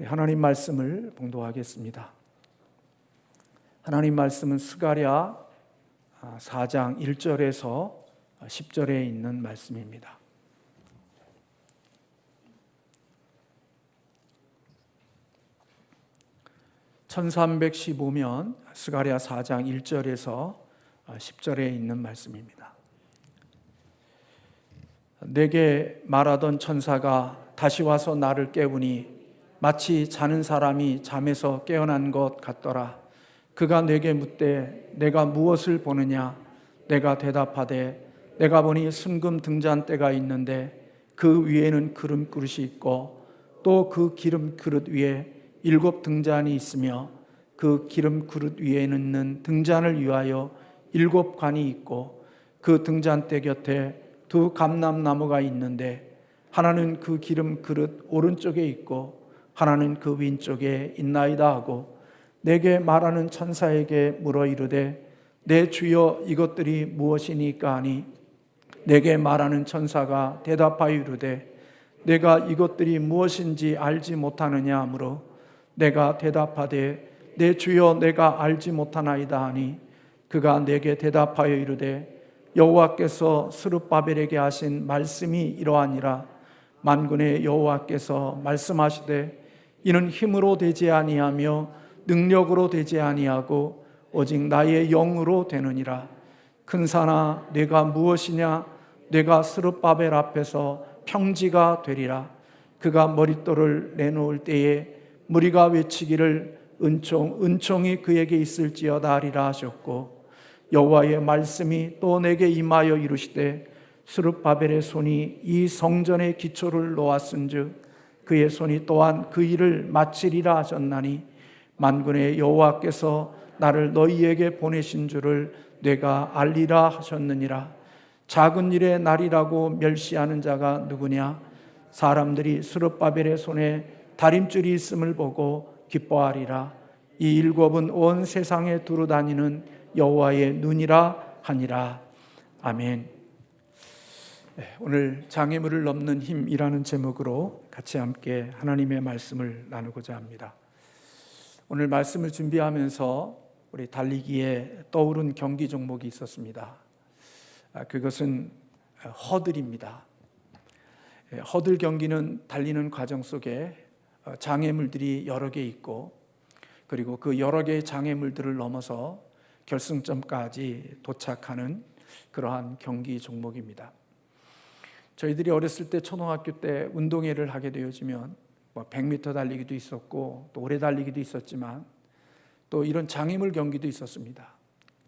하나님 말씀을 봉독하겠습니다. 하나님 말씀은 스가랴 4장 1절에서 10절에 있는 말씀입니다. (1315면) 스가랴 4장 1절에서 10절에 있는 말씀입니다. 내게 말하던 천사가 다시 와서 나를 깨우니 마치 자는 사람이 잠에서 깨어난 것 같더라. 그가 내게 묻되 내가 무엇을 보느냐? 내가 대답하되 내가 보니 순금 등잔대가 있는데 그 위에는 기름 그릇이 있고 또 그 기름 그릇 위에 7 등잔이 있으며 그 기름 그릇 위에 있는 등잔을 위하여 7 관이 있고 그 등잔대 곁에 2 감람나무가 있는데 하나는 그 기름 그릇 오른쪽에 있고 하나는 그 왼쪽에 있나이다 하고 내게 말하는 천사에게 물어 이르되 내 주여 이것들이 무엇이니까 하니 내게 말하는 천사가 대답하여 이르되 내가 이것들이 무엇인지 알지 못하느냐 하므로 내가 대답하되 내 주여 내가 알지 못하나이다 하니 그가 내게 대답하여 이르되 여호와께서 스룹바벨에게 하신 말씀이 이러하니라. 만군의 여호와께서 말씀하시되 이는 힘으로 되지 아니하며 능력으로 되지 아니하고 오직 나의 영으로 되느니라. 큰 산아 내가 무엇이냐? 내가 스룹바벨 앞에서 평지가 되리라. 그가 머릿돌을 내놓을 때에 무리가 외치기를 은총이 그에게 있을지어다 하리라 하셨고 여호와의 말씀이 또 내게 임하여 이르시되 스룹바벨의 손이 이 성전의 기초를 놓았은즉 그의 손이 또한 그 일을 마치리라 하셨나니 만군의 여호와께서 나를 너희에게 보내신 줄을 내가 알리라 하셨느니라. 작은 일의 날이라고 멸시하는 자가 누구냐? 사람들이 스룹바벨의 손에 다림줄이 있음을 보고 기뻐하리라. 이 7은 온 세상에 두루 다니는 여호와의 눈이라 하니라. 아멘. 오늘 장애물을 넘는 힘이라는 제목으로 같이 함께 하나님의 말씀을 나누고자 합니다. 오늘 말씀을 준비하면서 우리 달리기에 떠오른 경기 종목이 있었습니다. 그것은 허들입니다. 허들 경기는 달리는 과정 속에 장애물들이 여러 개 있고 그리고 그 여러 개의 장애물들을 넘어서 결승점까지 도착하는 그러한 경기 종목입니다. 저희들이 어렸을 때 초등학교 때 운동회를 하게 되어지면 100m 달리기도 있었고 또 오래 달리기도 있었지만 또 이런 장애물 경기도 있었습니다.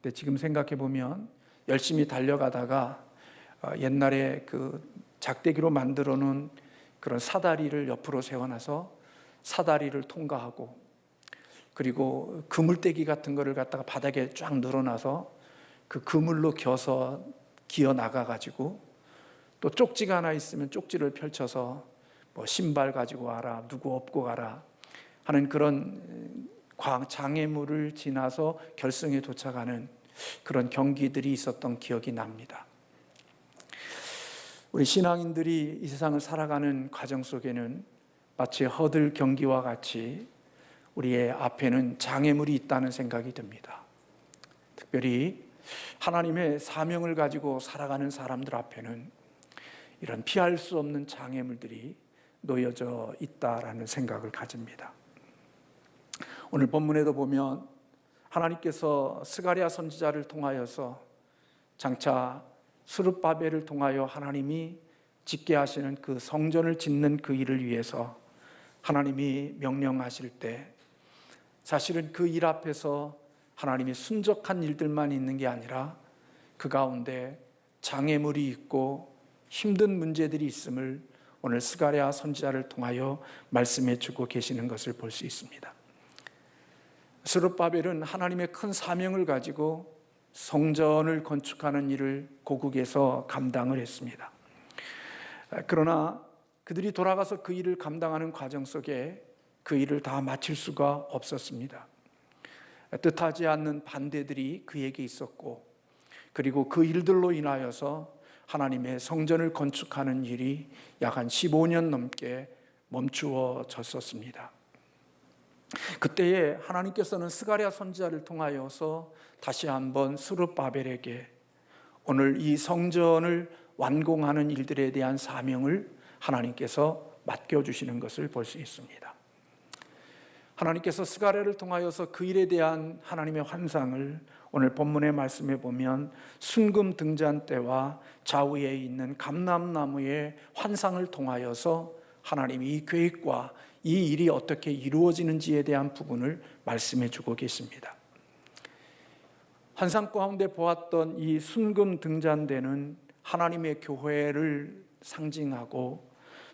근데 지금 생각해 보면 열심히 달려가다가 옛날에 그 작대기로 만들어 놓은 그런 사다리를 옆으로 세워놔서 사다리를 통과하고 그리고 그물대기 같은 거를 갖다가 바닥에 쫙 늘어놔서 그 그물로 겨서 기어 나가가지고 또 쪽지가 하나 있으면 쪽지를 펼쳐서 신발 가지고 와라, 누구 업고 가라 하는 그런 장애물을 지나서 결승에 도착하는 그런 경기들이 있었던 기억이 납니다. 우리 신앙인들이 이 세상을 살아가는 과정 속에는 마치 허들 경기와 같이 우리의 앞에는 장애물이 있다는 생각이 듭니다. 특별히 하나님의 사명을 가지고 살아가는 사람들 앞에는 이런 피할 수 없는 장애물들이 놓여져 있다라는 생각을 가집니다. 오늘 본문에도 보면 하나님께서 스가랴 선지자를 통하여서 장차 스룹바벨을 통하여 하나님이 짓게 하시는 그 성전을 짓는 그 일을 위해서 하나님이 명령하실 때 사실은 그 일 앞에서 하나님이 순적한 일들만 있는 게 아니라 그 가운데 장애물이 있고 힘든 문제들이 있음을 오늘 스가랴 선지자를 통하여 말씀해 주고 계시는 것을 볼 수 있습니다. 스룹바벨은 하나님의 큰 사명을 가지고 성전을 건축하는 일을 고국에서 감당을 했습니다. 그러나 그들이 돌아가서 그 일을 감당하는 과정 속에 그 일을 다 마칠 수가 없었습니다. 뜻하지 않는 반대들이 그에게 있었고 그리고 그 일들로 인하여서 하나님의 성전을 건축하는 일이 약 한 15년 넘게 멈추어졌었습니다. 그때에 하나님께서는 스가랴 선지자를 통하여서 다시 한번 스룹바벨에게 오늘 이 성전을 완공하는 일들에 대한 사명을 하나님께서 맡겨주시는 것을 볼 수 있습니다. 하나님께서 스가랴를 통하여서 그 일에 대한 하나님의 환상을 오늘 본문의 말씀에 보면 순금 등잔대와 좌우에 있는 감람나무의 환상을 통하여서 하나님이 이 계획과 이 일이 어떻게 이루어지는지에 대한 부분을 말씀해 주고 계십니다. 환상 가운데 보았던 이 순금 등잔대는 하나님의 교회를 상징하고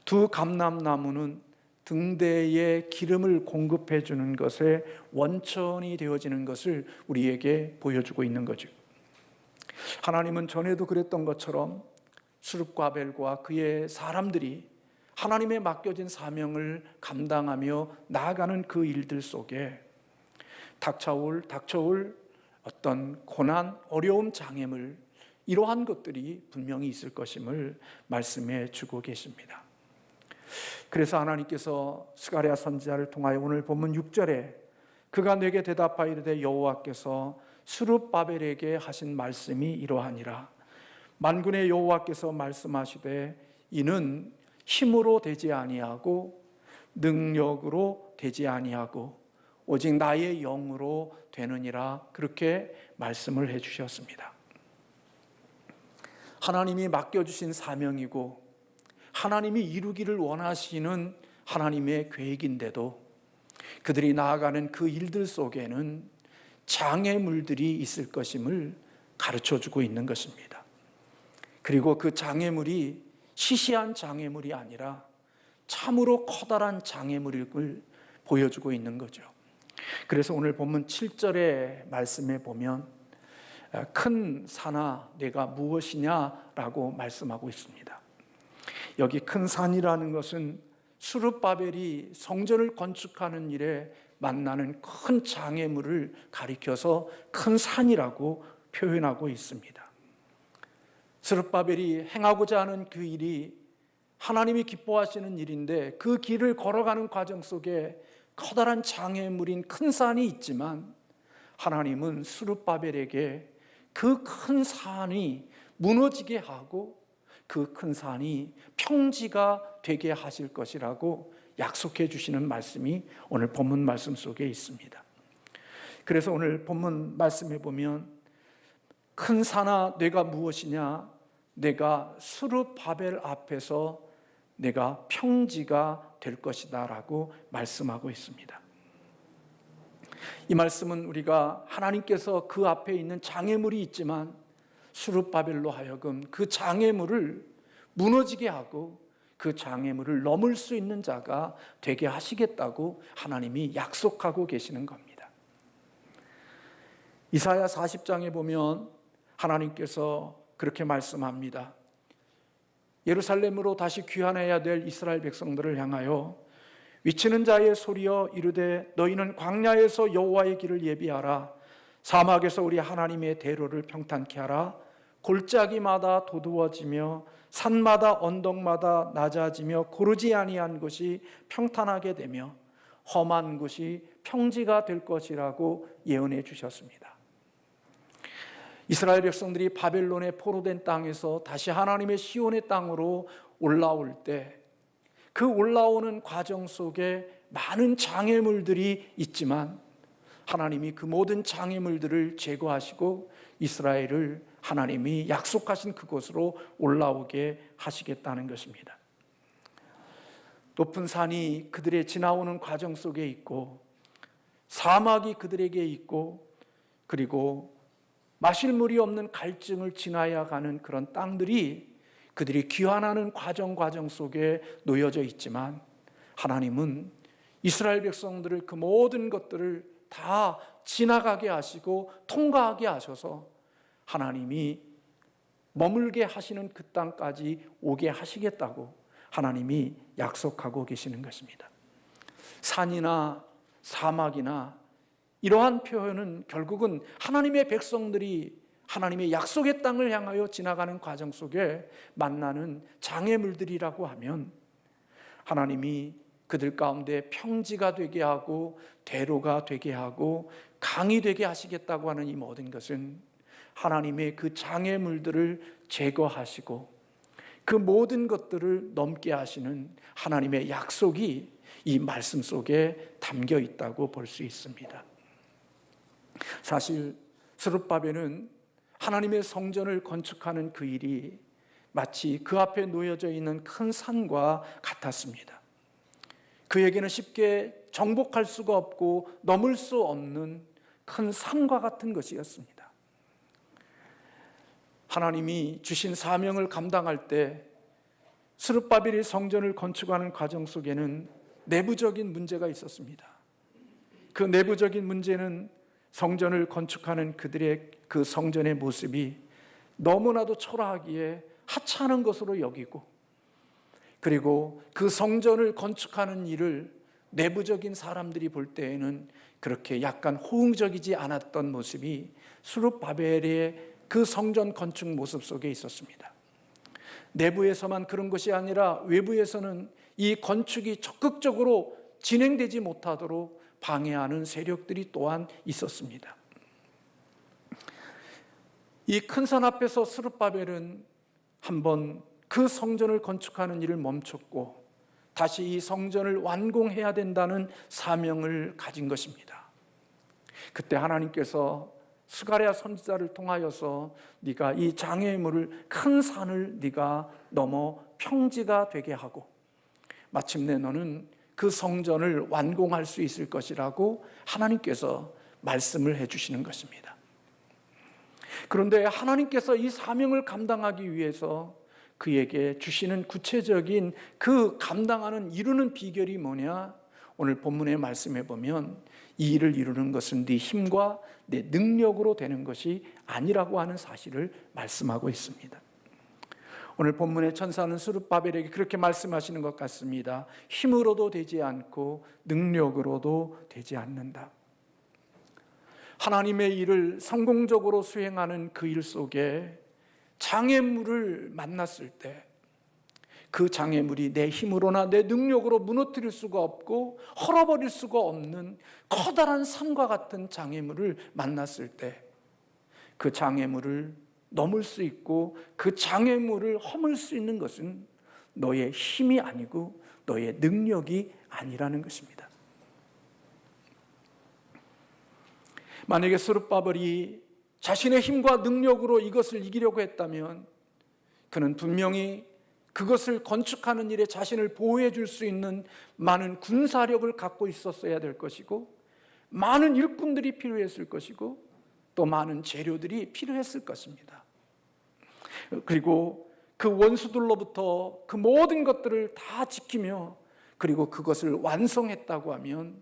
두 감람나무는 등대에 기름을 공급해 주는 것에 원천이 되어지는 것을 우리에게 보여주고 있는 거죠. 하나님은 전에도 그랬던 것처럼 스룹바벨과 그의 사람들이 하나님의 맡겨진 사명을 감당하며 나아가는 그 일들 속에 닥쳐올 어떤 고난, 어려움, 장애물, 이러한 것들이 분명히 있을 것임을 말씀해 주고 계십니다. 그래서 하나님께서 스가랴 선지자를 통하여 오늘 본문 6절에 그가 내게 대답하이르되 여호와께서 스룹바벨에게 하신 말씀이 이러하니라. 만군의 여호와께서 말씀하시되 이는 힘으로 되지 아니하고 능력으로 되지 아니하고 오직 나의 영으로 되느니라. 그렇게 말씀을 해 주셨습니다. 하나님이 맡겨주신 사명이고 하나님이 이루기를 원하시는 하나님의 계획인데도 그들이 나아가는 그 일들 속에는 장애물들이 있을 것임을 가르쳐주고 있는 것입니다. 그리고 그 장애물이 시시한 장애물이 아니라 참으로 커다란 장애물을 보여주고 있는 거죠. 그래서 오늘 본문 7절의 말씀에 보면 큰 산아 내가 무엇이냐라고 말씀하고 있습니다. 여기 큰 산이라는 것은 스룹바벨이 성전을 건축하는 일에 만나는 큰 장애물을 가리켜서 큰 산이라고 표현하고 있습니다. 스룹바벨이 행하고자 하는 그 일이 하나님이 기뻐하시는 일인데 그 길을 걸어가는 과정 속에 커다란 장애물인 큰 산이 있지만 하나님은 스룹바벨에게 그 큰 산이 무너지게 하고 그 큰 산이 평지가 되게 하실 것이라고 약속해 주시는 말씀이 오늘 본문 말씀 속에 있습니다. 그래서 오늘 본문 말씀에 보면 큰 산아 내가 무엇이냐, 내가 스룹바벨 앞에서 내가 평지가 될 것이다 라고 말씀하고 있습니다. 이 말씀은 우리가 하나님께서 그 앞에 있는 장애물이 있지만 스룹바벨로 하여금 그 장애물을 무너지게 하고 그 장애물을 넘을 수 있는 자가 되게 하시겠다고 하나님이 약속하고 계시는 겁니다. 이사야 40장에 보면 하나님께서 그렇게 말씀합니다. 예루살렘으로 다시 귀환해야 될 이스라엘 백성들을 향하여 위치는 자의 소리여 이르되 너희는 광야에서 여호와의 길을 예비하라. 사막에서 우리 하나님의 대로를 평탄케 하라. 골짜기마다 도두어지며 산마다 언덕마다 낮아지며 고르지 아니한 곳이 평탄하게 되며 험한 곳이 평지가 될 것이라고 예언해 주셨습니다. 이스라엘 백성들이 바벨론의 포로된 땅에서 다시 하나님의 시온의 땅으로 올라올 때 그 올라오는 과정 속에 많은 장애물들이 있지만 하나님이 그 모든 장애물들을 제거하시고 이스라엘을 하나님이 약속하신 그곳으로 올라오게 하시겠다는 것입니다. 높은 산이 그들의 지나오는 과정 속에 있고 사막이 그들에게 있고 그리고 마실 물이 없는 갈증을 지나야 가는 그런 땅들이 그들이 귀환하는 과정 속에 놓여져 있지만 하나님은 이스라엘 백성들을 그 모든 것들을 다 지나가게 하시고 통과하게 하셔서 하나님이 머물게 하시는 그 땅까지 오게 하시겠다고 하나님이 약속하고 계시는 것입니다. 산이나 사막이나 이러한 표현은 결국은 하나님의 백성들이 하나님의 약속의 땅을 향하여 지나가는 과정 속에 만나는 장애물들이라고 하면 하나님이 그들 가운데 평지가 되게 하고 대로가 되게 하고 강이 되게 하시겠다고 하는 이 모든 것은 하나님의 그 장애물들을 제거하시고 그 모든 것들을 넘게 하시는 하나님의 약속이 이 말씀 속에 담겨 있다고 볼 수 있습니다. 사실 스룹바벨은 하나님의 성전을 건축하는 그 일이 마치 그 앞에 놓여져 있는 큰 산과 같았습니다. 그에게는 쉽게 정복할 수가 없고 넘을 수 없는 큰 산과 같은 것이었습니다. 하나님이 주신 사명을 감당할 때 스룹바벨이 성전을 건축하는 과정 속에는 내부적인 문제가 있었습니다. 그 내부적인 문제는 성전을 건축하는 그들의 그 성전의 모습이 너무나도 초라하기에 하찮은 것으로 여기고, 그리고 그 성전을 건축하는 일을 내부적인 사람들이 볼 때에는 그렇게 약간 호응적이지 않았던 모습이 스룹바벨의 그 성전 건축 모습 속에 있었습니다. 내부에서만 그런 것이 아니라 외부에서는 이 건축이 적극적으로 진행되지 못하도록 방해하는 세력들이 또한 있었습니다. 이 큰 산 앞에서 스룹바벨은 한번 그 성전을 건축하는 일을 멈췄고 다시 이 성전을 완공해야 된다는 사명을 가진 것입니다. 그때 하나님께서 스가랴 선지자를 통하여서 네가 이 장애물을 큰 산을 네가 넘어 평지가 되게 하고 마침내 너는 그 성전을 완공할 수 있을 것이라고 하나님께서 말씀을 해주시는 것입니다. 그런데 하나님께서 이 사명을 감당하기 위해서 그에게 주시는 구체적인 그 감당하는 이루는 비결이 뭐냐? 오늘 본문의 말씀에 보면 이 일을 이루는 것은 네 힘과 내 능력으로 되는 것이 아니라고 하는 사실을 말씀하고 있습니다. 오늘 본문의 천사는 스룹바벨에게 그렇게 말씀하시는 것 같습니다. 힘으로도 되지 않고 능력으로도 되지 않는다. 하나님의 일을 성공적으로 수행하는 그 일 속에 장애물을 만났을 때 그 장애물이 내 힘으로나 내 능력으로 무너뜨릴 수가 없고 헐어버릴 수가 없는 커다란 산과 같은 장애물을 만났을 때 그 장애물을 넘을 수 있고 그 장애물을 허물 수 있는 것은 너의 힘이 아니고 너의 능력이 아니라는 것입니다. 만약에 스룹바벨이 자신의 힘과 능력으로 이것을 이기려고 했다면 그는 분명히 그것을 건축하는 일에 자신을 보호해 줄 수 있는 많은 군사력을 갖고 있었어야 될 것이고 많은 일꾼들이 필요했을 것이고 또 많은 재료들이 필요했을 것입니다. 그리고 그 원수들로부터 그 모든 것들을 다 지키며 그리고 그것을 완성했다고 하면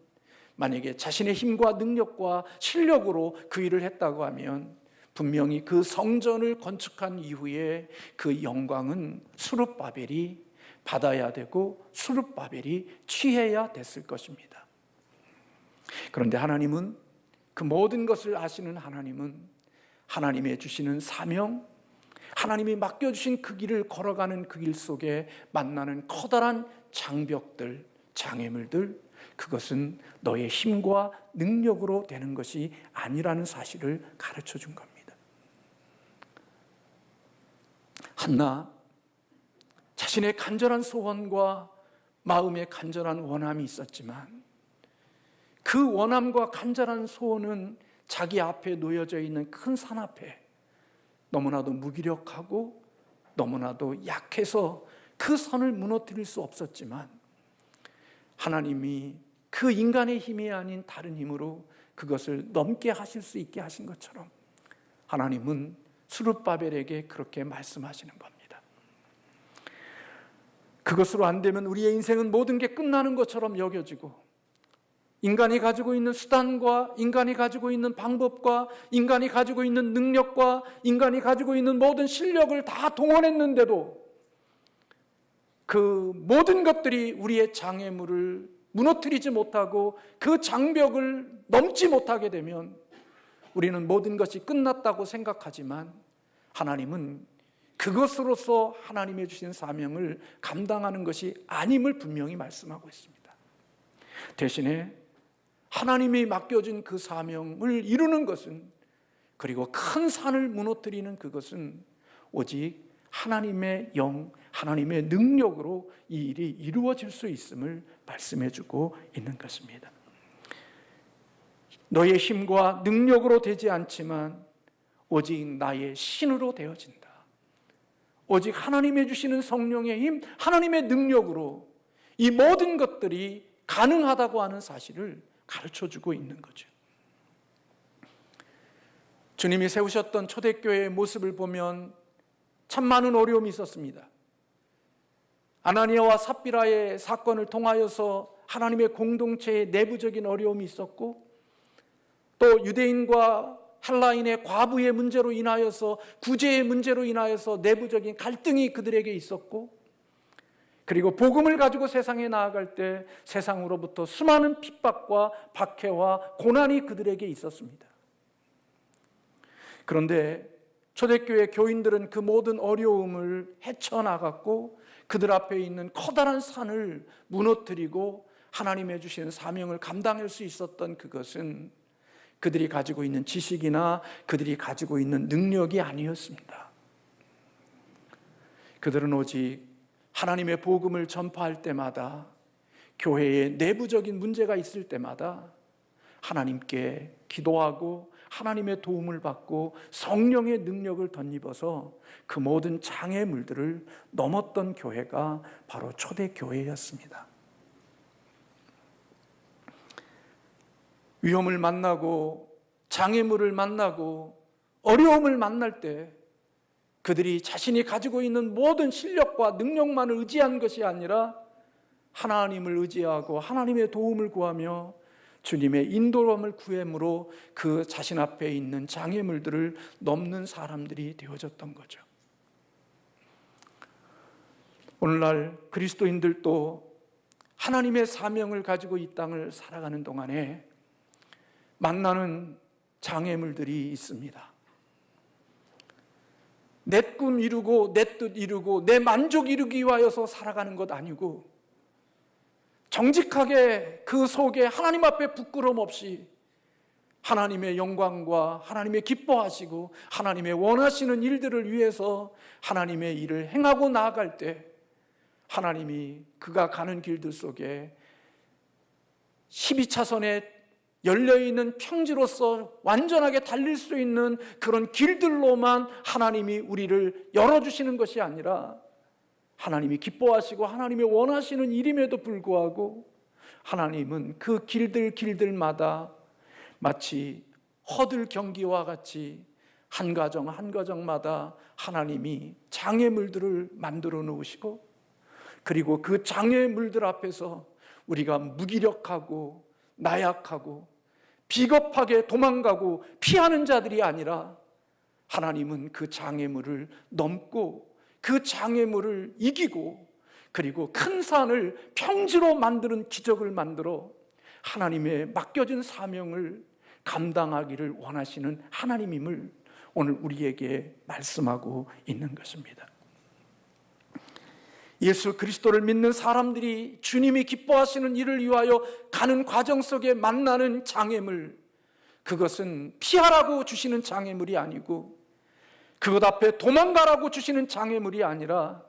만약에 자신의 힘과 능력과 실력으로 그 일을 했다고 하면 분명히 그 성전을 건축한 이후에 그 영광은 스룹바벨이 받아야 되고 스룹바벨이 취해야 됐을 것입니다. 그런데 하나님은 그 모든 것을 아시는 하나님은 하나님의 주시는 사명, 하나님이 맡겨주신 그 길을 걸어가는 그 길 속에 만나는 커다란 장벽들, 장애물들, 그것은 너의 힘과 능력으로 되는 것이 아니라는 사실을 가르쳐 준 겁니다. 한나, 자신의 간절한 소원과 마음의 간절한 원함이 있었지만 그 원함과 간절한 소원은 자기 앞에 놓여져 있는 큰 산 앞에 너무나도 무기력하고 너무나도 약해서 그 선을 무너뜨릴 수 없었지만 하나님이 그 인간의 힘이 아닌 다른 힘으로 그것을 넘게 하실 수 있게 하신 것처럼 하나님은 스룹바벨에게 그렇게 말씀하시는 겁니다. 그것으로 안 되면 우리의 인생은 모든 게 끝나는 것처럼 여겨지고 인간이 가지고 있는 수단과 인간이 가지고 있는 방법과 인간이 가지고 있는 능력과 인간이 가지고 있는 모든 실력을 다 동원했는데도 그 모든 것들이 우리의 장애물을 무너뜨리지 못하고 그 장벽을 넘지 못하게 되면 우리는 모든 것이 끝났다고 생각하지만 하나님은 그것으로서 하나님의 주신 사명을 감당하는 것이 아님을 분명히 말씀하고 있습니다. 대신에 하나님이 맡겨진 그 사명을 이루는 것은, 그리고 큰 산을 무너뜨리는 그것은 오직 하나님의 영, 하나님의 능력으로 이 일이 이루어질 수 있음을 말씀해 주고 있는 것입니다. 너의 힘과 능력으로 되지 않지만 오직 나의 신으로 되어진다. 오직 하나님의 주시는 성령의 힘, 하나님의 능력으로 이 모든 것들이 가능하다고 하는 사실을 가르쳐주고 있는 거죠. 주님이 세우셨던 초대교회의 모습을 보면 참 많은 어려움이 있었습니다. 아나니아와 삽비라의 사건을 통하여서 하나님의 공동체의 내부적인 어려움이 있었고, 또 유대인과 헬라인의 과부의 문제로 인하여서, 구제의 문제로 인하여서 내부적인 갈등이 그들에게 있었고, 그리고 복음을 가지고 세상에 나아갈 때 세상으로부터 수많은 핍박과 박해와 고난이 그들에게 있었습니다. 그런데 초대교회 교인들은 그 모든 어려움을 헤쳐나갔고 그들 앞에 있는 커다란 산을 무너뜨리고 하나님의 주신 사명을 감당할 수 있었던 그것은 그들이 가지고 있는 지식이나 그들이 가지고 있는 능력이 아니었습니다. 그들은 오직 하나님의 복음을 전파할 때마다, 교회에 내부적인 문제가 있을 때마다 하나님께 기도하고 하나님의 도움을 받고 성령의 능력을 덧입어서 그 모든 장애물들을 넘었던 교회가 바로 초대교회였습니다. 위험을 만나고 장애물을 만나고 어려움을 만날 때 그들이 자신이 가지고 있는 모든 실력과 능력만을 의지한 것이 아니라 하나님을 의지하고 하나님의 도움을 구하며 주님의 인도함을 구함으로 그 자신 앞에 있는 장애물들을 넘는 사람들이 되어졌던 거죠. 오늘날 그리스도인들도 하나님의 사명을 가지고 이 땅을 살아가는 동안에 만나는 장애물들이 있습니다. 내 꿈 이루고 내 뜻 이루고 내 만족 이루기 위하여서 살아가는 것 아니고, 정직하게 그 속에 하나님 앞에 부끄러움 없이 하나님의 영광과 하나님의 기뻐하시고 하나님의 원하시는 일들을 위해서 하나님의 일을 행하고 나아갈 때 하나님이 그가 가는 길들 속에 12차선에 열려있는 평지로서 완전하게 달릴 수 있는 그런 길들로만 하나님이 우리를 열어주시는 것이 아니라, 하나님이 기뻐하시고 하나님이 원하시는 일임에도 불구하고 하나님은 그 길들마다 마치 허들 경기와 같이 한 가정 한 가정마다 하나님이 장애물들을 만들어 놓으시고, 그리고 그 장애물들 앞에서 우리가 무기력하고 나약하고 비겁하게 도망가고 피하는 자들이 아니라, 하나님은 그 장애물을 넘고 그 장애물을 이기고, 그리고 큰 산을 평지로 만드는 기적을 만들어 하나님의 맡겨진 사명을 감당하기를 원하시는 하나님임을 오늘 우리에게 말씀하고 있는 것입니다. 예수 그리스도를 믿는 사람들이 주님이 기뻐하시는 일을 위하여 가는 과정 속에 만나는 장애물, 그것은 피하라고 주시는 장애물이 아니고 그것 앞에 도망가라고 주시는 장애물이 아니라,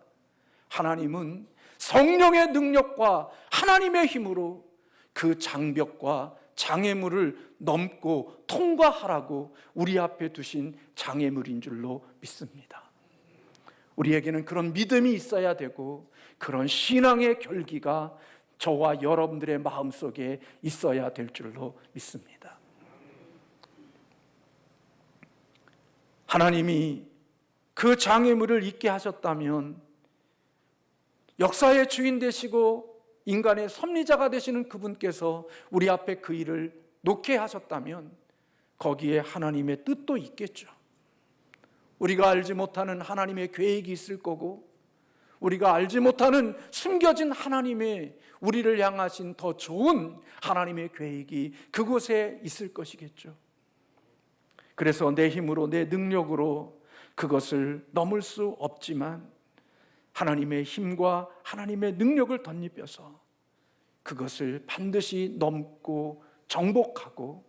하나님은 성령의 능력과 하나님의 힘으로 그 장벽과 장애물을 넘고 통과하라고 우리 앞에 두신 장애물인 줄로 믿습니다. 우리에게는 그런 믿음이 있어야 되고 그런 신앙의 결기가 저와 여러분들의 마음속에 있어야 될 줄로 믿습니다. 하나님이 그 장애물을 잊게 하셨다면, 역사의 주인 되시고 인간의 섭리자가 되시는 그분께서 우리 앞에 그 일을 놓게 하셨다면 거기에 하나님의 뜻도 있겠죠. 우리가 알지 못하는 하나님의 계획이 있을 거고, 우리가 알지 못하는 숨겨진 하나님의 우리를 향하신 더 좋은 하나님의 계획이 그곳에 있을 것이겠죠. 그래서 내 힘으로 내 능력으로 그것을 넘을 수 없지만 하나님의 힘과 하나님의 능력을 덧입혀서 그것을 반드시 넘고 정복하고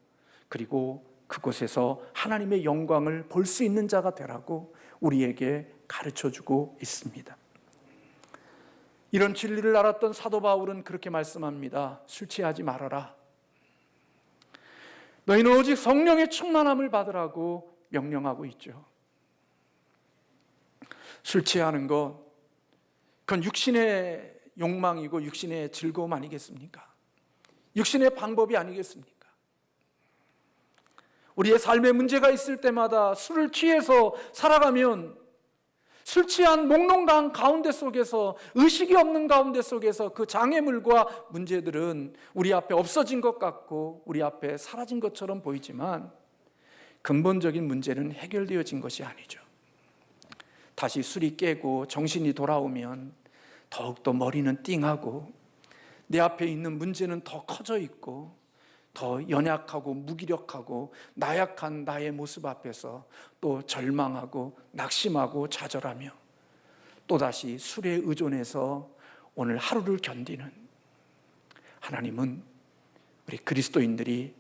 그리고 그곳에서 하나님의 영광을 볼 수 있는 자가 되라고 우리에게 가르쳐주고 있습니다. 이런 진리를 알았던 사도 바울은 그렇게 말씀합니다. 술 취하지 말아라. 너희는 오직 성령의 충만함을 받으라고 명령하고 있죠. 술 취하는 것, 그건 육신의 욕망이고 육신의 즐거움 아니겠습니까? 육신의 방법이 아니겠습니까? 우리의 삶에 문제가 있을 때마다 술을 취해서 살아가면 술 취한 몽롱강 가운데 속에서, 의식이 없는 가운데 속에서 그 장애물과 문제들은 우리 앞에 없어진 것 같고 우리 앞에 사라진 것처럼 보이지만 근본적인 문제는 해결되어진 것이 아니죠. 다시 술이 깨고 정신이 돌아오면 더욱더 머리는 띵하고 내 앞에 있는 문제는 더 커져 있고 더 연약하고 무기력하고 나약한 나의 모습 앞에서 또 절망하고 낙심하고 좌절하며 또다시 술에 의존해서 오늘 하루를 견디는, 하나님은 우리 그리스도인들이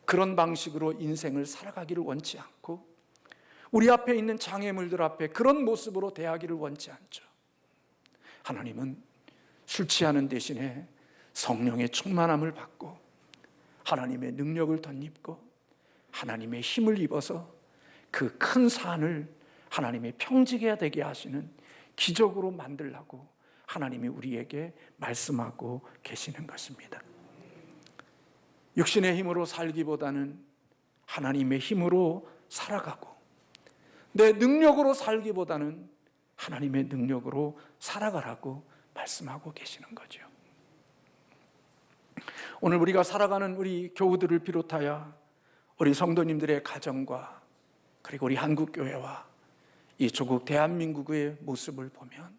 그런 방식으로 인생을 살아가기를 원치 않고 우리 앞에 있는 장애물들 앞에 그런 모습으로 대하기를 원치 않죠. 하나님은 술 취하는 대신에 성령의 충만함을 받고 하나님의 능력을 덧입고 하나님의 힘을 입어서 그 큰 산을 하나님의 평지가 되게 하시는 기적으로 만들라고 하나님이 우리에게 말씀하고 계시는 것입니다. 육신의 힘으로 살기보다는 하나님의 힘으로 살아가고 내 능력으로 살기보다는 하나님의 능력으로 살아가라고 말씀하고 계시는 거죠. 오늘 우리가 살아가는 우리 교우들을 비롯하여 우리 성도님들의 가정과 그리고 우리 한국교회와 이 조국 대한민국의 모습을 보면,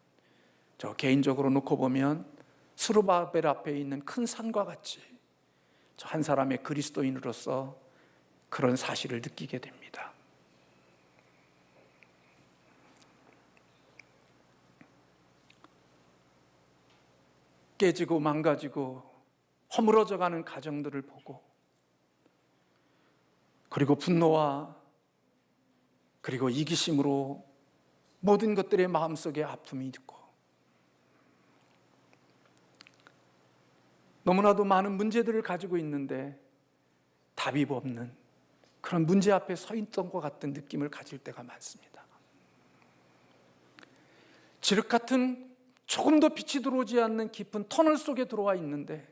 저 개인적으로 놓고 보면 스루바벨 앞에 있는 큰 산과 같이 저 한 사람의 그리스도인으로서 그런 사실을 느끼게 됩니다. 깨지고 망가지고 허물어져가는 가정들을 보고 그리고 분노와 그리고 이기심으로 모든 것들의 마음속에 아픔이 있고 너무나도 많은 문제들을 가지고 있는데 답이 없는 그런 문제 앞에 서 있던 것 같은 느낌을 가질 때가 많습니다. 지륵 같은 조금도 빛이 들어오지 않는 깊은 터널 속에 들어와 있는데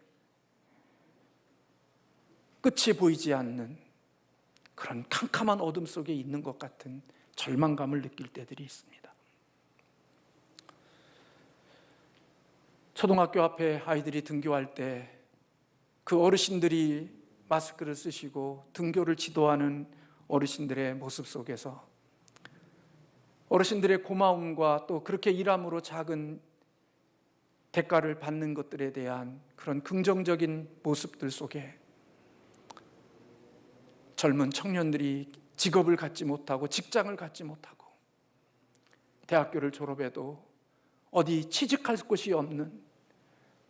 끝이 보이지 않는 그런 캄캄한 어둠 속에 있는 것 같은 절망감을 느낄 때들이 있습니다. 초등학교 앞에 아이들이 등교할 때 그 어르신들이 마스크를 쓰시고 등교를 지도하는 어르신들의 모습 속에서 어르신들의 고마움과 또 그렇게 일함으로 작은 대가를 받는 것들에 대한 그런 긍정적인 모습들 속에 젊은 청년들이 직업을 갖지 못하고 직장을 갖지 못하고 대학교를 졸업해도 어디 취직할 곳이 없는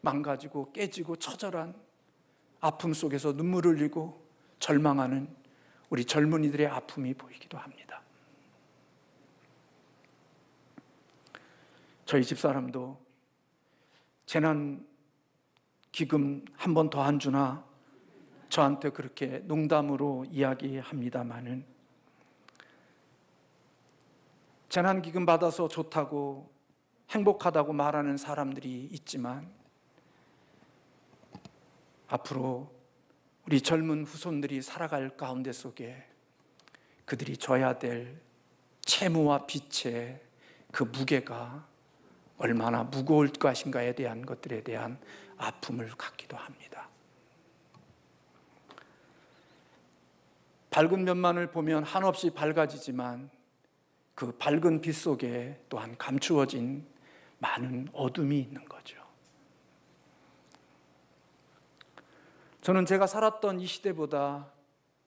망가지고 깨지고 처절한 아픔 속에서 눈물을 흘리고 절망하는 우리 젊은이들의 아픔이 보이기도 합니다. 저희 집사람도 재난 기금 한 번 더 안 주나 저한테 그렇게 농담으로 이야기합니다마는 재난기금 받아서 좋다고 행복하다고 말하는 사람들이 있지만 앞으로 우리 젊은 후손들이 살아갈 가운데 속에 그들이 져야 될 채무와 빚의 그 무게가 얼마나 무거울 것인가에 대한 것들에 대한 아픔을 갖기도 합니다. 밝은 면만을 보면 한없이 밝아지지만 그 밝은 빛 속에 또한 감추어진 많은 어둠이 있는 거죠. 저는 제가 살았던 이 시대보다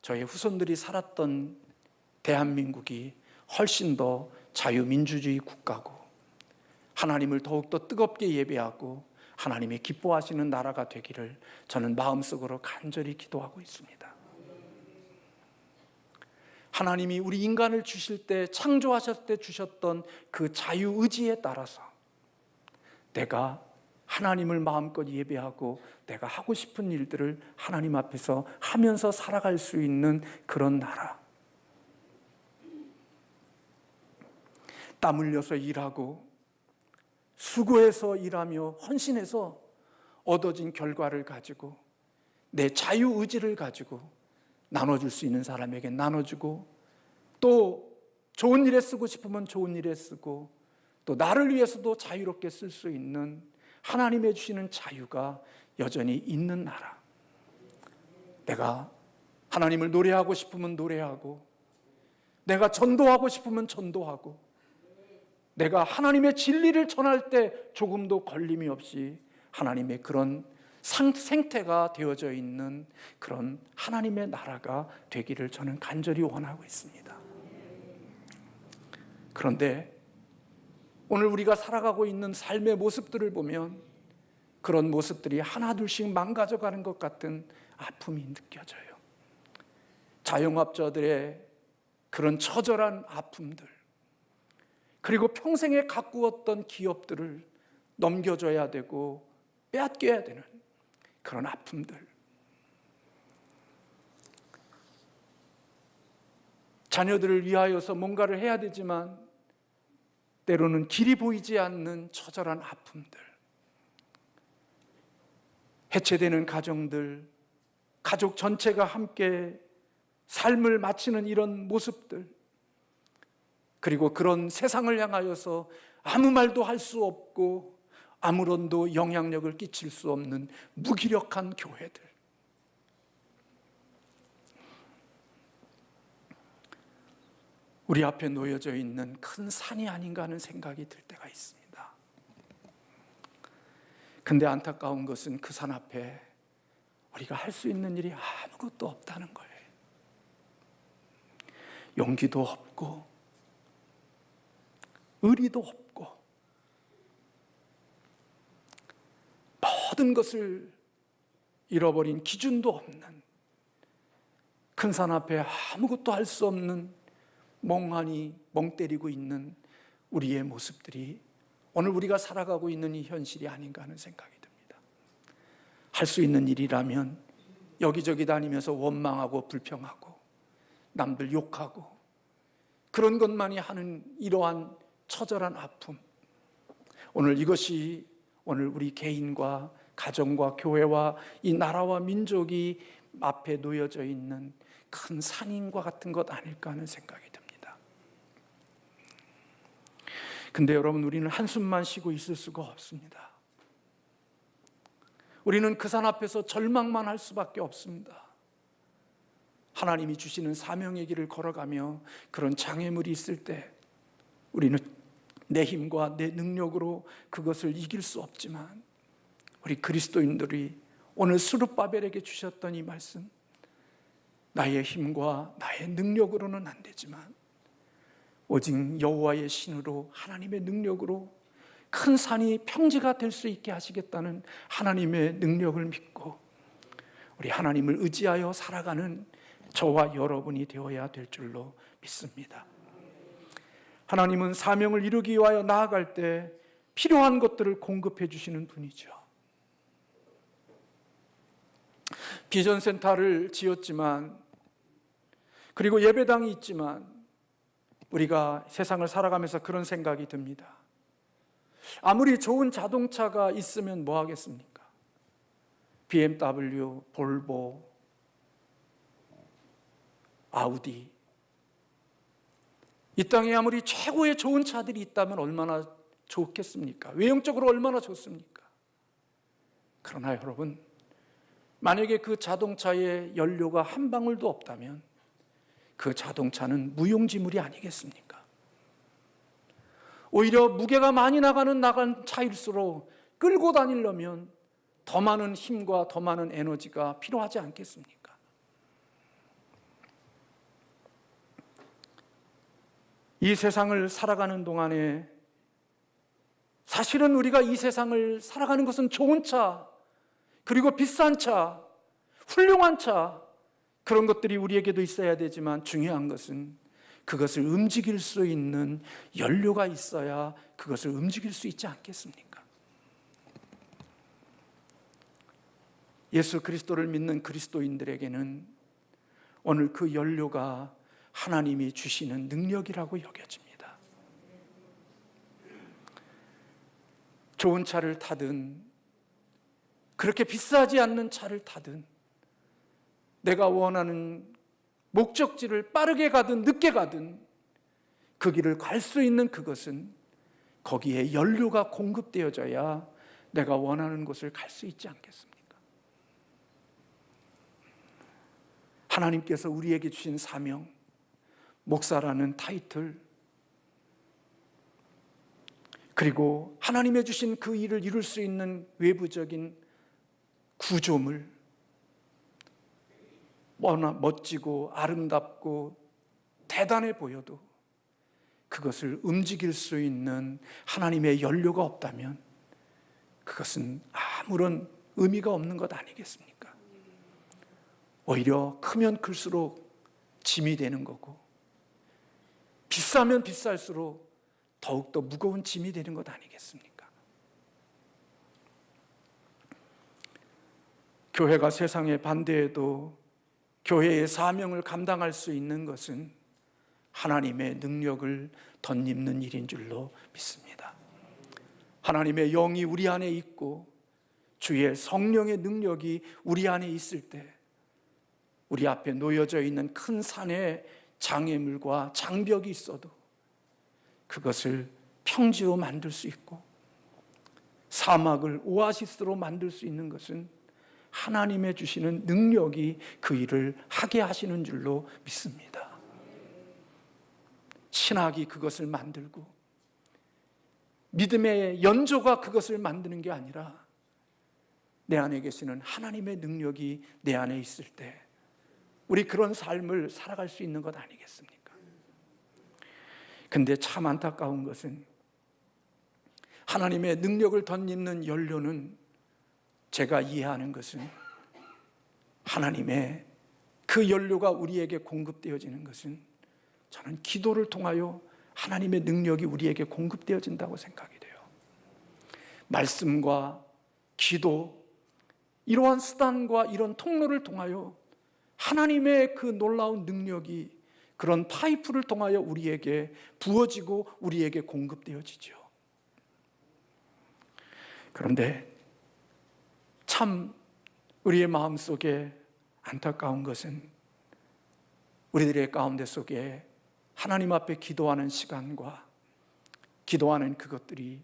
저희 후손들이 살았던 대한민국이 훨씬 더 자유민주주의 국가고 하나님을 더욱더 뜨겁게 예배하고 하나님이 기뻐하시는 나라가 되기를 저는 마음속으로 간절히 기도하고 있습니다. 하나님이 우리 인간을 주실 때, 창조하셨을 때 주셨던 그 자유의지에 따라서 내가 하나님을 마음껏 예배하고 내가 하고 싶은 일들을 하나님 앞에서 하면서 살아갈 수 있는 그런 나라. 땀 흘려서 일하고 수고해서 일하며 헌신해서 얻어진 결과를 가지고 내 자유의지를 가지고 나눠줄 수 있는 사람에게 나눠주고, 또 좋은 일에 쓰고 싶으면 좋은 일에 쓰고, 또 나를 위해서도 자유롭게 쓸 수 있는 하나님의 주시는 자유가 여전히 있는 나라. 내가 하나님을 노래하고 싶으면 노래하고, 내가 전도하고 싶으면 전도하고, 내가 하나님의 진리를 전할 때 조금도 걸림이 없이 하나님의 그런 생태가 되어져 있는 그런 하나님의 나라가 되기를 저는 간절히 원하고 있습니다. 그런데 오늘 우리가 살아가고 있는 삶의 모습들을 보면 그런 모습들이 하나둘씩 망가져가는 것 같은 아픔이 느껴져요. 자영업자들의 그런 처절한 아픔들, 그리고 평생에 가꾸었던 기업들을 넘겨줘야 되고 빼앗겨야 되는 그런 아픔들, 자녀들을 위하여서 뭔가를 해야 되지만 때로는 길이 보이지 않는 처절한 아픔들, 해체되는 가정들, 가족 전체가 함께 삶을 마치는 이런 모습들, 그리고 그런 세상을 향하여서 아무 말도 할 수 없고 아무런도 영향력을 끼칠 수 없는 무기력한 교회들, 우리 앞에 놓여져 있는 큰 산이 아닌가 하는 생각이 들 때가 있습니다. 근데 안타까운 것은 그 산 앞에 우리가 할 수 있는 일이 아무것도 없다는 거예요. 용기도 없고 의리도 없고 모든 것을 잃어버린 기준도 없는 큰 산 앞에 아무것도 할 수 없는 멍하니 멍 때리고 있는 우리의 모습들이 오늘 우리가 살아가고 있는 이 현실이 아닌가 하는 생각이 듭니다. 할 수 있는 일이라면 여기저기 다니면서 원망하고 불평하고 남들 욕하고 그런 것만이 하는 이러한 처절한 아픔, 오늘 이것이 오늘 우리 개인과 가정과 교회와 이 나라와 민족이 앞에 놓여져 있는 큰 산인과 같은 것 아닐까 하는 생각이 듭니다. 근데 여러분, 우리는 한숨만 쉬고 있을 수가 없습니다. 우리는 그 산 앞에서 절망만 할 수밖에 없습니다. 하나님이 주시는 사명의 길을 걸어가며 그런 장애물이 있을 때 우리는 내 힘과 내 능력으로 그것을 이길 수 없지만, 우리 그리스도인들이 오늘 스룹바벨에게 주셨던 이 말씀, 나의 힘과 나의 능력으로는 안 되지만 오직 여호와의 신으로, 하나님의 능력으로 큰 산이 평지가 될 수 있게 하시겠다는 하나님의 능력을 믿고 우리 하나님을 의지하여 살아가는 저와 여러분이 되어야 될 줄로 믿습니다. 하나님은 사명을 이루기 위하여 나아갈 때 필요한 것들을 공급해 주시는 분이죠. 비전센터를 지었지만, 그리고 예배당이 있지만 우리가 세상을 살아가면서 그런 생각이 듭니다. 아무리 좋은 자동차가 있으면 뭐 하겠습니까? BMW, 볼보, 아우디, 이 땅에 아무리 최고의 좋은 차들이 있다면 얼마나 좋겠습니까? 외형적으로 얼마나 좋습니까? 그러나 여러분, 만약에 그 자동차에 연료가 한 방울도 없다면 그 자동차는 무용지물이 아니겠습니까? 오히려 무게가 많이 나간 차일수록 끌고 다니려면 더 많은 힘과 더 많은 에너지가 필요하지 않겠습니까? 이 세상을 살아가는 동안에 사실은 우리가 이 세상을 살아가는 것은 좋은 차, 그리고 비싼 차, 훌륭한 차, 그런 것들이 우리에게도 있어야 되지만 중요한 것은 그것을 움직일 수 있는 연료가 있어야 그것을 움직일 수 있지 않겠습니까? 예수 그리스도를 믿는 그리스도인들에게는 오늘 그 연료가 하나님이 주시는 능력이라고 여겨집니다. 좋은 차를 타든 그렇게 비싸지 않는 차를 타든 내가 원하는 목적지를 빠르게 가든 늦게 가든 그 길을 갈 수 있는 그것은 거기에 연료가 공급되어져야 내가 원하는 곳을 갈 수 있지 않겠습니까? 하나님께서 우리에게 주신 사명, 목사라는 타이틀, 그리고 하나님의 주신 그 일을 이룰 수 있는 외부적인 구조물, 멋지고 아름답고 대단해 보여도 그것을 움직일 수 있는 하나님의 연료가 없다면 그것은 아무런 의미가 없는 것 아니겠습니까? 오히려 크면 클수록 짐이 되는 거고 비싸면 비쌀수록 더욱더 무거운 짐이 되는 것 아니겠습니까? 교회가 세상에 반대해도 교회의 사명을 감당할 수 있는 것은 하나님의 능력을 덧입는 일인 줄로 믿습니다. 하나님의 영이 우리 안에 있고 주의 성령의 능력이 우리 안에 있을 때 우리 앞에 놓여져 있는 큰 산에 장애물과 장벽이 있어도 그것을 평지로 만들 수 있고 사막을 오아시스로 만들 수 있는 것은 하나님의 주시는 능력이 그 일을 하게 하시는 줄로 믿습니다. 신학이 그것을 만들고 믿음의 연조가 그것을 만드는 게 아니라 내 안에 계시는 하나님의 능력이 내 안에 있을 때 우리 그런 삶을 살아갈 수 있는 것 아니겠습니까? 근데 참 안타까운 것은 하나님의 능력을 덧입는 연료는 제가 이해하는 것은 하나님의 그 연료가 우리에게 공급되어지는 것은 저는 기도를 통하여 하나님의 능력이 우리에게 공급되어진다고 생각이 돼요. 말씀과 기도, 이러한 수단과 이런 통로를 통하여 하나님의 그 놀라운 능력이 그런 파이프를 통하여 우리에게 부어지고 우리에게 공급되어지죠. 그런데 참 우리의 마음속에 안타까운 것은 우리들의 가운데 속에 하나님 앞에 기도하는 시간과 기도하는 그것들이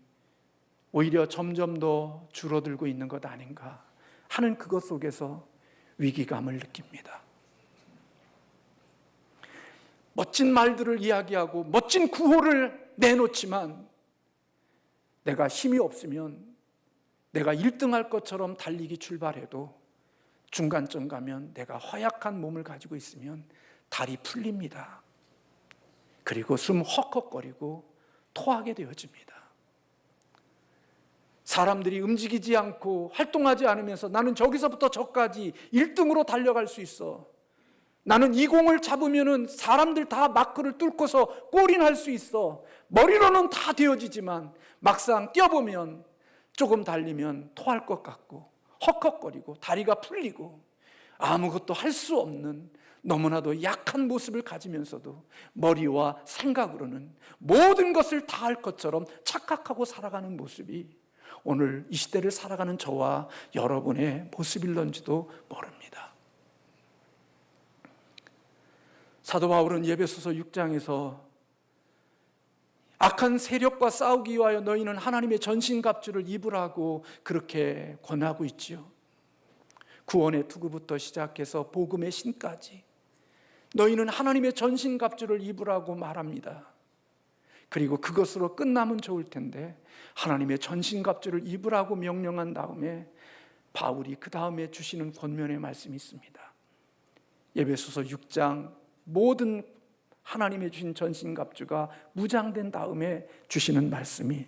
오히려 점점 더 줄어들고 있는 것 아닌가 하는 그것 속에서 위기감을 느낍니다. 멋진 말들을 이야기하고 멋진 구호를 내놓지만 내가 힘이 없으면 내가 1등할 것처럼 달리기 출발해도 중간점 가면 내가 허약한 몸을 가지고 있으면 다리 풀립니다. 그리고 숨 헉헉거리고 토하게 되어집니다. 사람들이 움직이지 않고 활동하지 않으면서 나는 저기서부터 저까지 1등으로 달려갈 수 있어. 나는 이 공을 잡으면은 사람들 다 마크를 뚫고서 골인할 수 있어. 머리로는 다 되어지지만 막상 뛰어보면 조금 달리면 토할 것 같고 헉헉거리고 다리가 풀리고 아무것도 할 수 없는 너무나도 약한 모습을 가지면서도 머리와 생각으로는 모든 것을 다 할 것처럼 착각하고 살아가는 모습이 오늘 이 시대를 살아가는 저와 여러분의 모습일런지도 모릅니다. 사도 바울은 에베소서 6장에서 악한 세력과 싸우기 위하여 너희는 하나님의 전신갑주를 입으라고 그렇게 권하고 있지요. 구원의 투구부터 시작해서 복음의 신까지 너희는 하나님의 전신갑주를 입으라고 말합니다. 그리고 그것으로 끝나면 좋을 텐데 하나님의 전신갑주를 입으라고 명령한 다음에 바울이 그 다음에 주시는 권면의 말씀이 있습니다. 에베소서 6장 모든 하나님의 주신 전신갑주가 무장된 다음에 주시는 말씀이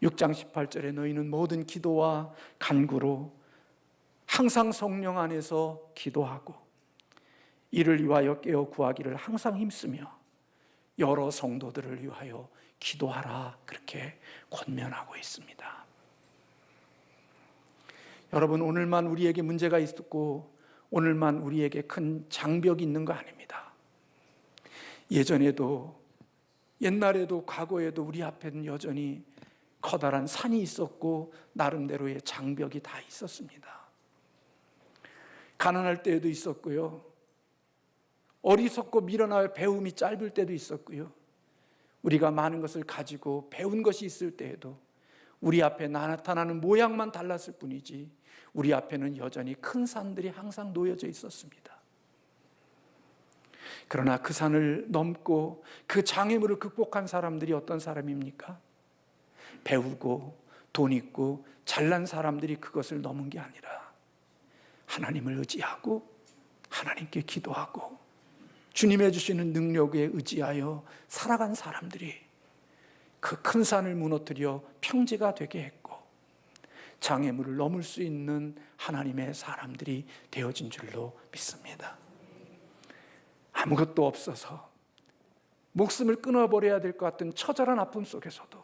6장 18절에 너희는 모든 기도와 간구로 항상 성령 안에서 기도하고 이를 위하여 깨어 구하기를 항상 힘쓰며 여러 성도들을 위하여 기도하라, 그렇게 권면하고 있습니다. 여러분, 오늘만 우리에게 문제가 있었고 오늘만 우리에게 큰 장벽이 있는 거 아닙니다. 예전에도, 옛날에도, 과거에도 우리 앞에는 여전히 커다란 산이 있었고 나름대로의 장벽이 다 있었습니다. 가난할 때에도 있었고요, 어리석고 미련하여 배움이 짧을 때도 있었고요, 우리가 많은 것을 가지고 배운 것이 있을 때에도 우리 앞에 나타나는 모양만 달랐을 뿐이지 우리 앞에는 여전히 큰 산들이 항상 놓여져 있었습니다. 그러나 그 산을 넘고 그 장애물을 극복한 사람들이 어떤 사람입니까? 배우고 돈 있고 잘난 사람들이 그것을 넘은 게 아니라 하나님을 의지하고 하나님께 기도하고 주님의 주시는 능력에 의지하여 살아간 사람들이 그 큰 산을 무너뜨려 평지가 되게 했고 장애물을 넘을 수 있는 하나님의 사람들이 되어진 줄로 믿습니다. 아무것도 없어서 목숨을 끊어버려야 될 것 같은 처절한 아픔 속에서도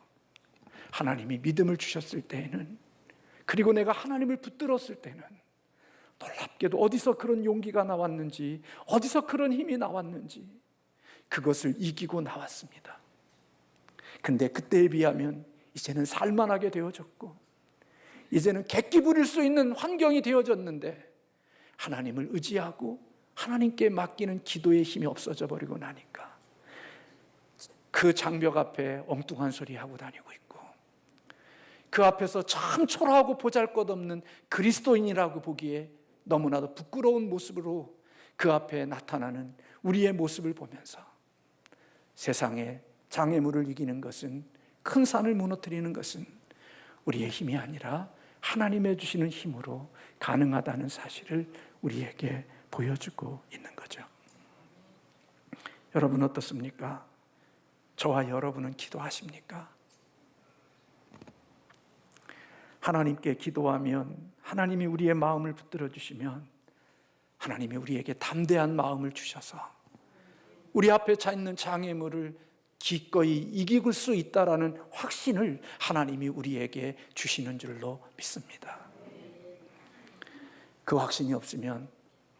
하나님이 믿음을 주셨을 때에는, 그리고 내가 하나님을 붙들었을 때는 놀랍게도 어디서 그런 용기가 나왔는지, 어디서 그런 힘이 나왔는지 그것을 이기고 나왔습니다. 근데 그때에 비하면 이제는 살만하게 되어졌고 이제는 객기 부릴 수 있는 환경이 되어졌는데 하나님을 의지하고 하나님께 맡기는 기도의 힘이 없어져 버리고 나니까 그 장벽 앞에 엉뚱한 소리 하고 다니고 있고, 그 앞에서 참 초라하고 보잘것없는 그리스도인이라고 보기에 너무나도 부끄러운 모습으로 그 앞에 나타나는 우리의 모습을 보면서 세상의 장애물을 이기는 것은, 큰 산을 무너뜨리는 것은 우리의 힘이 아니라 하나님의 주시는 힘으로 가능하다는 사실을 우리에게 보여주고 있는 거죠. 여러분 어떻습니까? 저와 여러분은 기도하십니까? 하나님께 기도하면 하나님이 우리의 마음을 붙들어 주시면 하나님이 우리에게 담대한 마음을 주셔서 우리 앞에 차 있는 장애물을 기꺼이 이길 수 있다라는 확신을 하나님이 우리에게 주시는 줄로 믿습니다. 그 확신이 없으면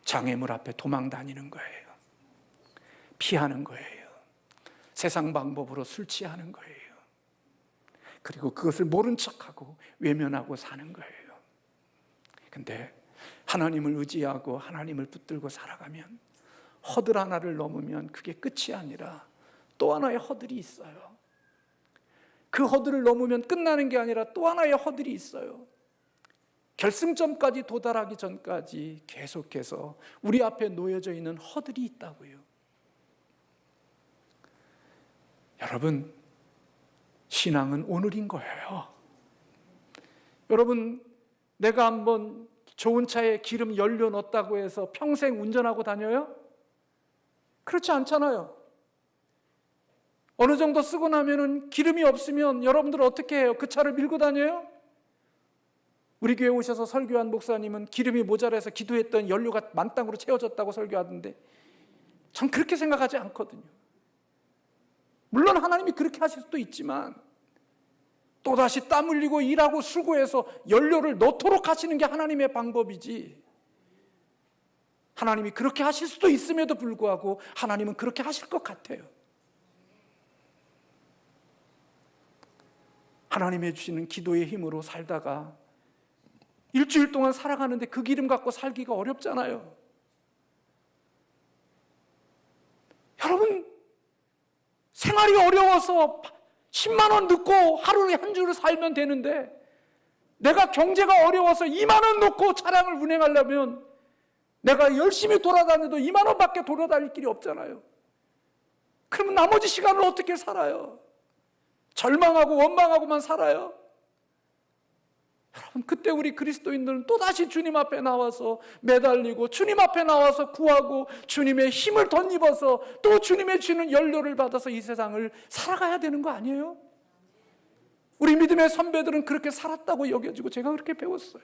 장애물 앞에 도망 다니는 거예요. 피하는 거예요. 세상 방법으로 술 취하는 거예요. 그리고 그것을 모른 척하고 외면하고 사는 거예요. 근데 하나님을 의지하고 하나님을 붙들고 살아가면 허들 하나를 넘으면 그게 끝이 아니라 또 하나의 허들이 있어요. 그 허들을 넘으면 끝나는 게 아니라 또 하나의 허들이 있어요. 결승점까지 도달하기 전까지 계속해서 우리 앞에 놓여져 있는 허들이 있다고요. 여러분, 신앙은 오늘인 거예요. 여러분, 내가 한번 좋은 차에 기름 연료 넣었다고 해서 평생 운전하고 다녀요? 그렇지 않잖아요. 어느 정도 쓰고 나면은 기름이 없으면 여러분들 어떻게 해요? 그 차를 밀고 다녀요? 우리 교회 오셔서 설교한 목사님은 기름이 모자라서 기도했던 연료가 만땅으로 채워졌다고 설교하던데 전 그렇게 생각하지 않거든요. 물론 하나님이 그렇게 하실 수도 있지만 또다시 땀 흘리고 일하고 수고해서 연료를 넣도록 하시는 게 하나님의 방법이지, 하나님이 그렇게 하실 수도 있음에도 불구하고 하나님은 그렇게 하실 것 같아요. 하나님의 주시는 기도의 힘으로 살다가 일주일 동안 살아가는데 그 기름 갖고 살기가 어렵잖아요. 여러분, 생활이 어려워서 10만 원 넣고 하루에 한 주를 살면 되는데 내가 경제가 어려워서 2만 원 넣고 차량을 운행하려면 내가 열심히 돌아다녀도 2만 원밖에 돌아다닐 길이 없잖아요. 그러면 나머지 시간을 어떻게 살아요? 절망하고 원망하고만 살아요? 여러분, 그때 우리 그리스도인들은 또다시 주님 앞에 나와서 매달리고 주님 앞에 나와서 구하고 주님의 힘을 덧입어서 또 주님의 주는 연료를 받아서 이 세상을 살아가야 되는 거 아니에요? 우리 믿음의 선배들은 그렇게 살았다고 여겨지고 제가 그렇게 배웠어요.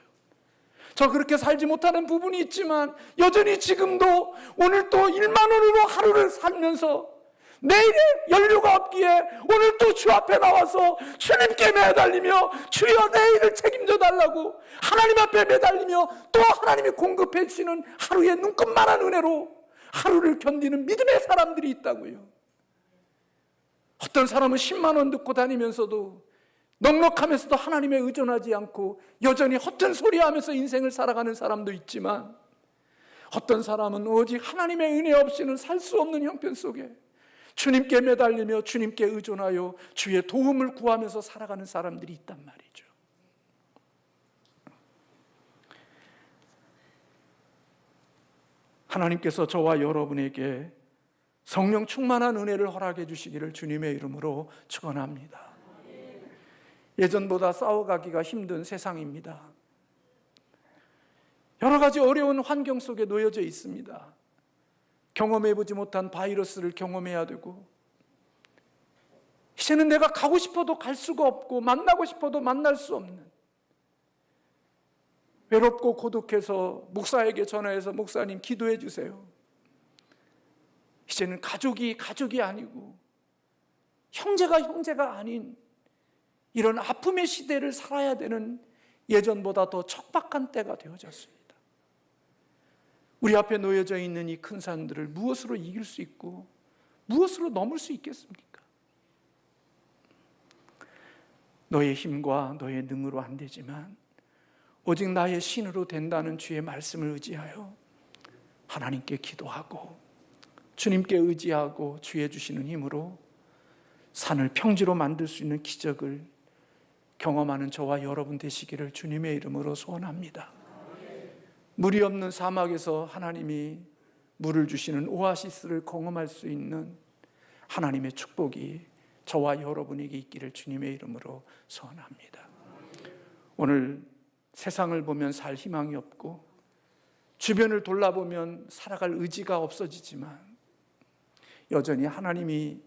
저 그렇게 살지 못하는 부분이 있지만 여전히 지금도 오늘 또 1만 원으로 하루를 살면서 내일에 연료가 없기에 오늘 또 주 앞에 나와서 주님께 매달리며 주여 내일을 책임져 달라고 하나님 앞에 매달리며 또 하나님이 공급해 주시는 하루의 눈끝만한 은혜로 하루를 견디는 믿음의 사람들이 있다고요. 어떤 사람은 10만 원 듣고 다니면서도 넉넉하면서도 하나님에 의존하지 않고 여전히 허튼 소리하면서 인생을 살아가는 사람도 있지만, 어떤 사람은 오직 하나님의 은혜 없이는 살 수 없는 형편 속에 주님께 매달리며 주님께 의존하여 주의 도움을 구하면서 살아가는 사람들이 있단 말이죠. 하나님께서 저와 여러분에게 성령 충만한 은혜를 허락해 주시기를 주님의 이름으로 축원합니다. 예전보다 싸워가기가 힘든 세상입니다. 여러 가지 어려운 환경 속에 놓여져 있습니다. 경험해보지 못한 바이러스를 경험해야 되고, 이제는 내가 가고 싶어도 갈 수가 없고 만나고 싶어도 만날 수 없는, 외롭고 고독해서 목사에게 전화해서 목사님 기도해 주세요. 이제는 가족이 아니고 형제가 아닌 이런 아픔의 시대를 살아야 되는 예전보다 더 척박한 때가 되어졌습니다. 우리 앞에 놓여져 있는 이 큰 산들을 무엇으로 이길 수 있고 무엇으로 넘을 수 있겠습니까? 너의 힘과 너의 능으로 안 되지만 오직 나의 신으로 된다는 주의 말씀을 의지하여 하나님께 기도하고 주님께 의지하고 주의 주시는 힘으로 산을 평지로 만들 수 있는 기적을 경험하는 저와 여러분 되시기를 주님의 이름으로 소원합니다. 물이 없는 사막에서 하나님이 물을 주시는 오아시스를 경험할 수 있는 하나님의 축복이 저와 여러분에게 있기를 주님의 이름으로 소원합니다. 오늘 세상을 보면 살 희망이 없고 주변을 돌아보면 살아갈 의지가 없어지지만 여전히 하나님이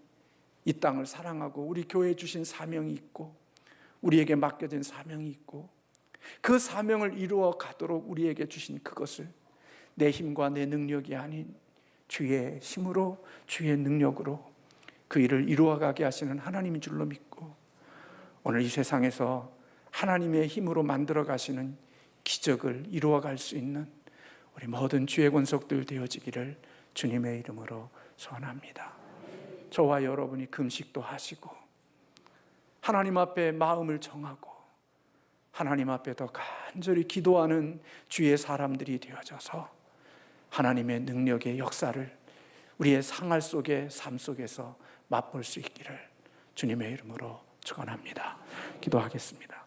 이 땅을 사랑하고 우리 교회에 주신 사명이 있고 우리에게 맡겨진 사명이 있고 그 사명을 이루어 가도록 우리에게 주신 그것을 내 힘과 내 능력이 아닌 주의 힘으로 주의 능력으로 그 일을 이루어가게 하시는 하나님인 줄로 믿고 오늘 이 세상에서 하나님의 힘으로 만들어 가시는 기적을 이루어갈 수 있는 우리 모든 주의 권속들 되어지기를 주님의 이름으로 소원합니다. 저와 여러분이 금식도 하시고 하나님 앞에 마음을 정하고 하나님 앞에 더 간절히 기도하는 주의 사람들이 되어져서 하나님의 능력의 역사를 우리의 생활 속에 삶 속에서 맛볼 수 있기를 주님의 이름으로 축원합니다. 기도하겠습니다.